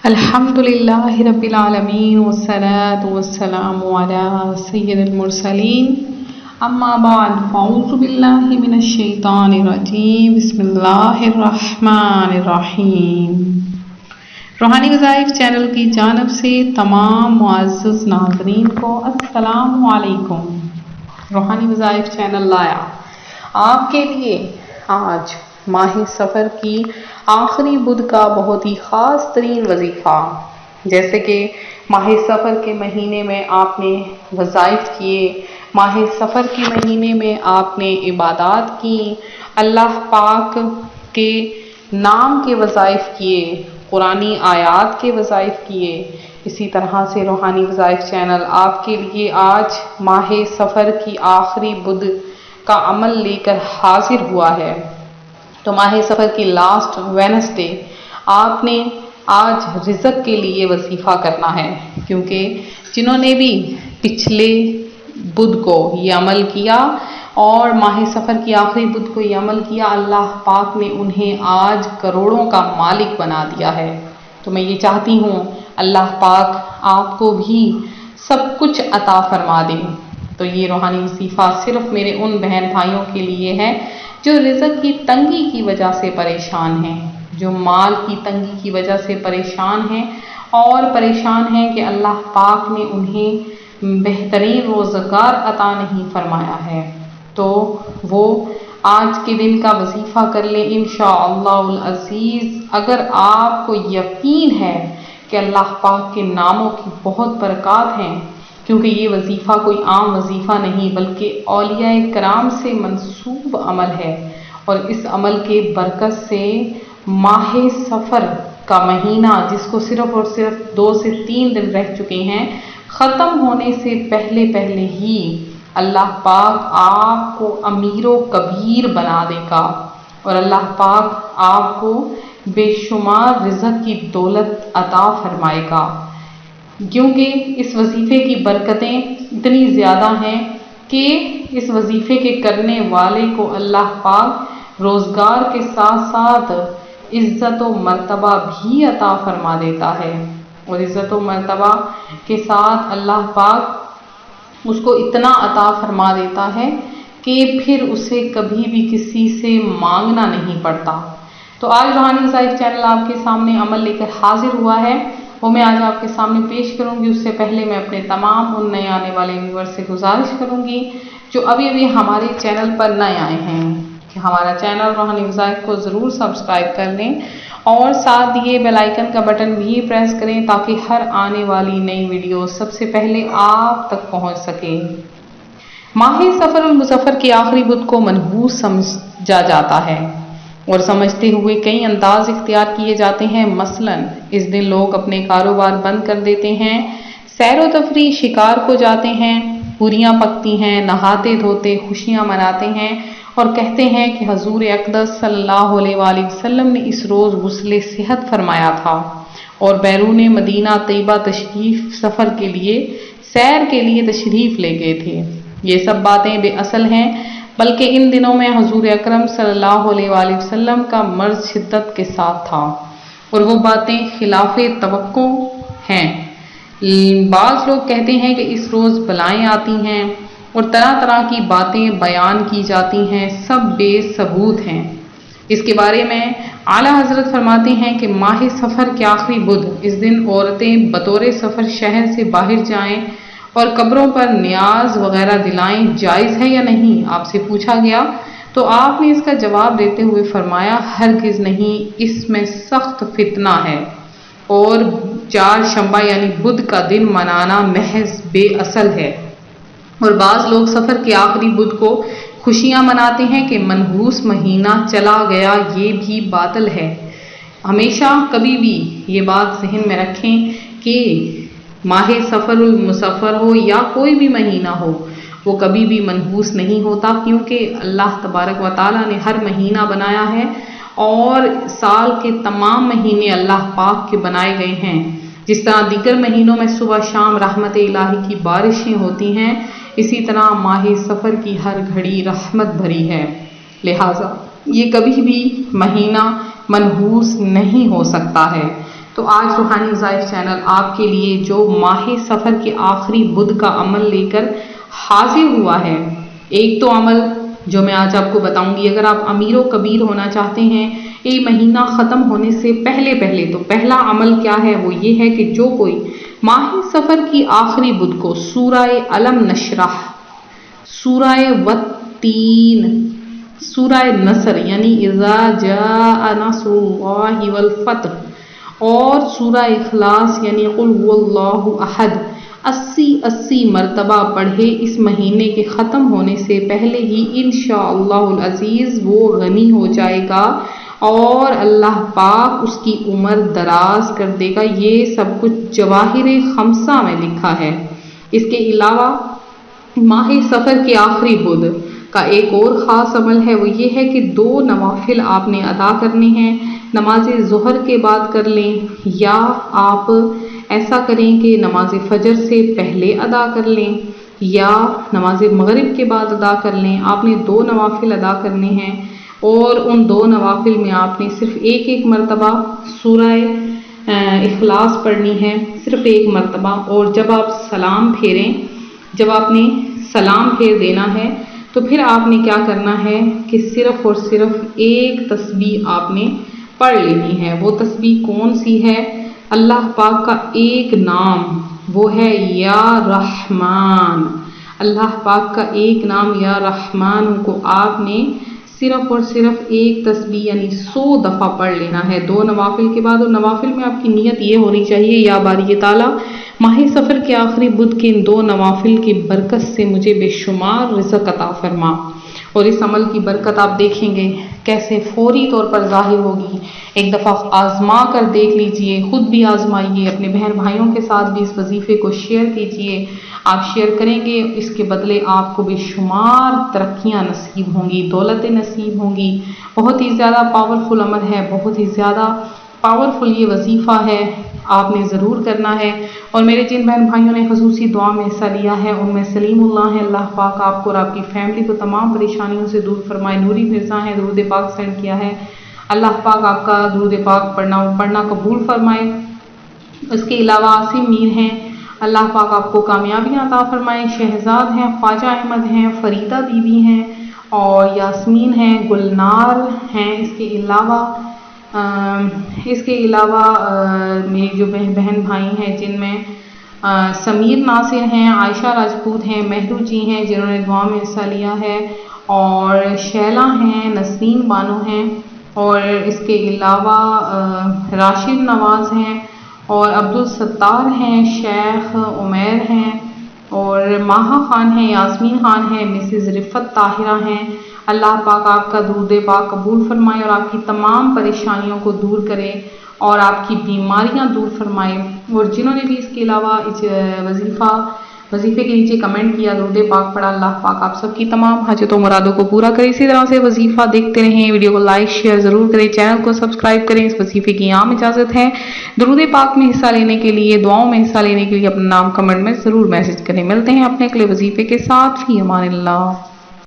الحمدللہ رب العالمین والصلاة والسلام علی سید المرسلین اما بعد فاعوذ باللہ من الشیطان الرجیم بسم اللہ الرحمن الرحیم۔ روحانی وظائف چینل کی جانب سے تمام معزز ناظرین کو السلام علیکم۔ روحانی وظائف چینل لایا آپ کے لیے آج ماہ سفر کی آخری بدھ کا بہت ہی خاص ترین وظیفہ، جیسے کہ ماہ سفر کے مہینے میں آپ نے وظائف کیے، ماہ سفر کے مہینے میں آپ نے عبادات کی، اللہ پاک کے نام کے وظائف کیے، قرآنی آیات کے وظائف کیے۔ اسی طرح سے روحانی وظائف چینل آپ کے لیے آج ماہ سفر کی آخری بدھ کا عمل لے کر حاضر ہوا ہے۔ تو ماہ سفر کی لاسٹ وینسڈے آپ نے آج رزق کے لیے وظیفہ کرنا ہے، کیونکہ جنہوں نے بھی پچھلے بدھ کو یہ عمل کیا اور ماہ سفر کی آخری بدھ کو یہ عمل کیا، اللہ پاک نے انہیں آج کروڑوں کا مالک بنا دیا ہے۔ تو میں یہ چاہتی ہوں اللہ پاک آپ کو بھی سب کچھ عطا فرما دے۔ تو یہ روحانی وظیفہ صرف میرے ان بہن بھائیوں کے لیے ہے جو رزق کی تنگی کی وجہ سے پریشان ہیں، جو مال کی تنگی کی وجہ سے پریشان ہیں اور پریشان ہیں کہ اللہ پاک نے انہیں بہترین روزگار عطا نہیں فرمایا ہے، تو وہ آج کے دن کا وظیفہ کر لیں انشاءاللہ العزیز۔ اگر آپ کو یقین ہے کہ اللہ پاک کے ناموں کی بہت برکات ہیں، کیونکہ یہ وظیفہ کوئی عام وظیفہ نہیں بلکہ اولیاء کرام سے منسوب عمل ہے، اور اس عمل کے برکت سے ماہ سفر کا مہینہ، جس کو صرف اور صرف 2 سے 3 دن رہ چکے ہیں، ختم ہونے سے پہلے ہی اللہ پاک آپ کو امیر و کبیر بنا دے گا، اور اللہ پاک آپ کو بے شمار رزق کی دولت عطا فرمائے گا، کیونکہ اس وظیفے کی برکتیں اتنی زیادہ ہیں کہ اس وظیفے کے کرنے والے کو اللہ پاک روزگار کے ساتھ ساتھ عزت و مرتبہ بھی عطا فرما دیتا ہے، اور عزت و مرتبہ کے ساتھ اللہ پاک اس کو اتنا عطا فرما دیتا ہے کہ پھر اسے کبھی بھی کسی سے مانگنا نہیں پڑتا۔ تو آج روحانی وظائف چینل آپ کے سامنے عمل لے کر حاضر ہوا ہے، وہ میں آج آپ کے سامنے پیش کروں گی۔ اس سے پہلے میں اپنے تمام ان نئے آنے والے ویورز سے گزارش کروں گی جو ابھی ہمارے چینل پر نئے آئے ہیں کہ ہمارا چینل روحانی وظائف کو ضرور سبسکرائب کر لیں، اور ساتھ دیے بیل آئیکن کا بٹن بھی پریس کریں تاکہ ہر آنے والی نئی ویڈیو سب سے پہلے آپ تک پہنچ سکے۔ ماہ سفر المظفر کی آخری بدھ کو منحوس سمجھا جاتا ہے، اور سمجھتے ہوئے کئی انداز اختیار کیے جاتے ہیں۔ مثلاً اس دن لوگ اپنے کاروبار بند کر دیتے ہیں، سیر و تفریح، شکار کو جاتے ہیں، پوریاں پکتی ہیں، نہاتے دھوتے خوشیاں مناتے ہیں، اور کہتے ہیں کہ حضور اقدس صلی اللہ علیہ وآلہ وسلم نے اس روز غسل صحت فرمایا تھا اور بیرون مدینہ طیبہ تشریف سفر کے لیے، سیر کے لیے تشریف لے گئے تھے۔ یہ سب باتیں بے اصل ہیں، بلکہ ان دنوں میں حضور اکرم صلی اللہ علیہ وآلہ وسلم کا مرض شدت کے ساتھ تھا، اور وہ باتیں خلاف توقع ہیں۔ بعض لوگ کہتے ہیں کہ اس روز بلائیں آتی ہیں اور طرح طرح کی باتیں بیان کی جاتی ہیں، سب بے ثبوت ہیں۔ اس کے بارے میں اعلیٰ حضرت فرماتے ہیں کہ ماہ سفر کے آخری بدھ، اس دن عورتیں بطور سفر شہر سے باہر جائیں اور قبروں پر نیاز وغیرہ دلائیں، جائز ہے یا نہیں؟ آپ سے پوچھا گیا تو آپ نے اس کا جواب دیتے ہوئے فرمایا ہرگز نہیں، اس میں سخت فتنہ ہے، اور 4 شنبہ یعنی بدھ کا دن منانا محض بے اصل ہے۔ اور بعض لوگ سفر کے آخری بدھ کو خوشیاں مناتے ہیں کہ منحوس مہینہ چلا گیا، یہ بھی باطل ہے۔ ہمیشہ کبھی بھی یہ بات ذہن میں رکھیں کہ ماہ سفر المظفر ہو یا کوئی بھی مہینہ ہو، وہ کبھی بھی منحوس نہیں ہوتا، کیونکہ اللہ تبارک و تعالیٰ نے ہر مہینہ بنایا ہے، اور سال کے تمام مہینے اللہ پاک کے بنائے گئے ہیں۔ جس طرح دیگر مہینوں میں صبح شام رحمت الہی کی بارشیں ہوتی ہیں، اسی طرح ماہ سفر کی ہر گھڑی رحمت بھری ہے، لہٰذا یہ کبھی بھی مہینہ منحوس نہیں ہو سکتا ہے۔ تو آج روحانی وظائف چینل آپ کے لیے جو ماہ سفر کے آخری بدھ کا عمل لے کر حاضر ہوا ہے، ایک تو عمل جو میں آج آپ کو بتاؤں گی، اگر آپ امیر و کبیر ہونا چاہتے ہیں یہ مہینہ ختم ہونے سے پہلے تو پہلا عمل کیا ہے، وہ یہ ہے کہ جو کوئی ماہ سفر کی آخری بدھ کو سورہ علم نشرح، سورہ والتین، سورہ نصر یعنی اذا جاء نصر اللہ والفتح اور سورہ اخلاص یعنی قل هو اللہ احد 80 مرتبہ پڑھے، اس مہینے کے ختم ہونے سے پہلے ہی انشاءاللہ العزیز وہ غنی ہو جائے گا اور اللہ پاک اس کی عمر دراز کر دے گا۔ یہ سب کچھ جواہر خمسہ میں لکھا ہے۔ اس کے علاوہ ماہ سفر کے آخری بدھ کا ایک اور خاص عمل ہے، وہ یہ ہے کہ 2 نوافل آپ نے ادا کرنے ہیں، نماز ظہر کے بعد کر لیں یا آپ ایسا کریں کہ نماز فجر سے پہلے ادا کر لیں یا نماز مغرب کے بعد ادا کر لیں۔ آپ نے 2 نوافل ادا کرنے ہیں اور ان 2 نوافل میں آپ نے صرف ایک مرتبہ سورہ اخلاص پڑھنی ہے، صرف 1 مرتبہ، اور جب آپ سلام پھیریں، جب آپ نے سلام پھیر دینا ہے تو پھر آپ نے کیا کرنا ہے کہ صرف اور صرف 1 تسبیح آپ نے پڑھ لینی ہے۔ وہ تسبیح کون سی ہے؟ اللہ پاک کا ایک نام، وہ ہے یا رحمان۔ اللہ پاک کا ایک نام یا رحمان کو آپ نے صرف اور صرف 1 تسبیح یعنی 100 دفعہ پڑھ لینا ہے 2 نوافل کے بعد۔ اور نوافل میں آپ کی نیت یہ ہونی چاہیے، یا باری تعالیٰ ماہ سفر کے آخری بدھ کے ان 2 نوافل کی برکت سے مجھے بے شمار رزق عطا فرما۔ اور اس عمل کی برکت آپ دیکھیں گے کیسے فوری طور پر ظاہر ہوگی۔ ایک دفعہ آزما کر دیکھ لیجئے، خود بھی آزمائیے، اپنے بہن بھائیوں کے ساتھ بھی اس وظیفے کو شیئر کیجئے۔ آپ شیئر کریں گے، اس کے بدلے آپ کو بے شمار ترقیاں نصیب ہوں گی، دولتیں نصیب ہوں گی۔ بہت ہی زیادہ پاورفل عمل ہے، بہت ہی زیادہ پاورفل یہ وظیفہ ہے، آپ نے ضرور کرنا ہے۔ اور میرے جن بہن بھائیوں نے خصوصی دعا میں حصہ لیا ہے ان میں سلیم اللہ ہے، اللہ پاک آپ کو اور آپ کی فیملی کو تمام پریشانیوں سے دور فرمائے۔ نوری مرزا ہیں، درود پاک سینڈ کیا ہے، اللہ پاک آپ کا درود پاک پڑھنا قبول فرمائے۔ اس کے علاوہ عاصم میر ہیں، اللہ پاک آپ کو کامیابیاں عطا فرمائے۔ شہزاد ہیں، خواجہ احمد ہیں، فریدہ بی بی ہیں اور یاسمین ہیں، گلنار ہیں۔ اس کے علاوہ میری جو بہن بھائی ہیں جن میں سمیر ناصر ہیں، عائشہ راجپوت ہیں، مہرو جی ہیں جنہوں نے دعا میں حصہ لیا ہے، اور شیلا ہیں، نسرین بانو ہیں، اور اس کے علاوہ راشد نواز ہیں اور عبدالستار ہیں، شیخ عمیر ہیں اور ماہا خان ہیں، یاسمین خان ہیں، مسز رفت طاہرہ ہیں۔ اللہ پاک آپ کا درود پاک قبول فرمائے اور آپ کی تمام پریشانیوں کو دور کرے اور آپ کی بیماریاں دور فرمائے۔ اور جنہوں نے بھی اس کے علاوہ وظیفے کے نیچے کمنٹ کیا، درود پاک پڑھا، اللہ پاک آپ سب کی تمام حاجتوں مرادوں کو پورا کرے۔ اسی طرح سے وظیفہ دیکھتے رہیں، ویڈیو کو لائک شیئر ضرور کریں، چینل کو سبسکرائب کریں۔ اس وظیفے کی عام اجازت ہے۔ درود پاک میں حصہ لینے کے لیے، دعاؤں میں حصہ لینے کے لیے اپنا نام کمنٹ میں ضرور میسج کریں۔ ملتے ہیں اپنے اگلے وظیفے کے ساتھ، فی امان اللہ۔